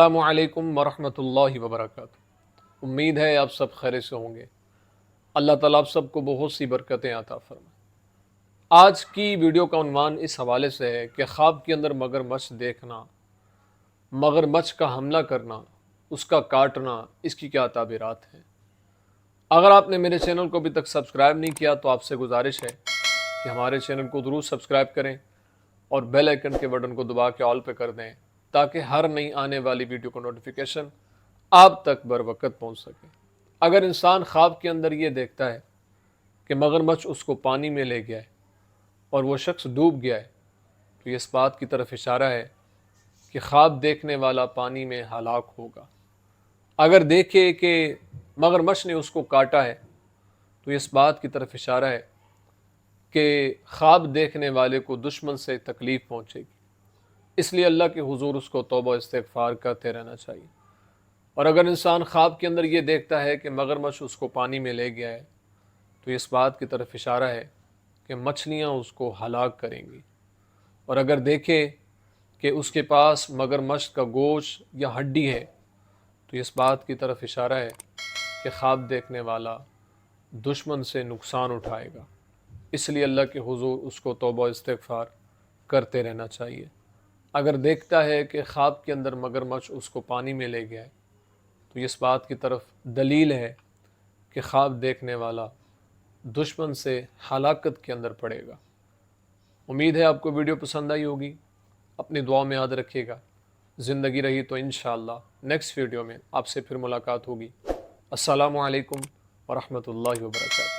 السلام علیکم ورحمۃ اللہ وبرکاتہ۔ امید ہے آپ سب خیر سے ہوں گے۔ اللہ تعالیٰ آپ سب کو بہت سی برکتیں عطا فرمائے۔ آج کی ویڈیو کا عنوان اس حوالے سے ہے کہ خواب کے اندر مگرمچھ دیکھنا، مگرمچھ کا حملہ کرنا، اس کا کاٹنا، اس کی کیا تعبیرات ہیں۔ اگر آپ نے میرے چینل کو ابھی تک سبسکرائب نہیں کیا تو آپ سے گزارش ہے کہ ہمارے چینل کو ضرور سبسکرائب کریں اور بیل آئیکن کے بٹن کو دبا کے آل پہ کر دیں تاکہ ہر نئی آنے والی ویڈیو کا نوٹیفیکیشن آپ تک بر وقت پہنچ سکے۔ اگر انسان خواب کے اندر یہ دیکھتا ہے کہ مگرمچھ اس کو پانی میں لے گیا ہے اور وہ شخص ڈوب گیا ہے تو یہ اس بات کی طرف اشارہ ہے کہ خواب دیکھنے والا پانی میں ہلاک ہوگا۔ اگر دیکھے کہ مگرمچھ نے اس کو کاٹا ہے تو یہ اس بات کی طرف اشارہ ہے کہ خواب دیکھنے والے کو دشمن سے تکلیف پہنچے گی، اس لیے اللہ کے حضور اس کو توبہ استغفار کرتے رہنا چاہیے۔ اور اگر انسان خواب کے اندر یہ دیکھتا ہے کہ مگرمچھ اس کو پانی میں لے گیا ہے تو اس بات کی طرف اشارہ ہے کہ مچھلیاں اس کو ہلاک کریں گی۔ اور اگر دیکھے کہ اس کے پاس مگرمچھ کا گوشت یا ہڈی ہے تو اس بات کی طرف اشارہ ہے کہ خواب دیکھنے والا دشمن سے نقصان اٹھائے گا، اس لیے اللہ کے حضور اس کو توبہ استغفار کرتے رہنا چاہیے۔ اگر دیکھتا ہے کہ خواب کے اندر مگرمچھ اس کو پانی میں لے گیا ہے تو اس بات کی طرف دلیل ہے کہ خواب دیکھنے والا دشمن سے ہلاکت کے اندر پڑے گا۔ امید ہے آپ کو ویڈیو پسند آئی ہوگی، اپنی دعا میں یاد رکھیے گا۔ زندگی رہی تو انشاءاللہ نیکسٹ ویڈیو میں آپ سے پھر ملاقات ہوگی۔ السلام علیکم ورحمۃ اللہ وبرکاتہ۔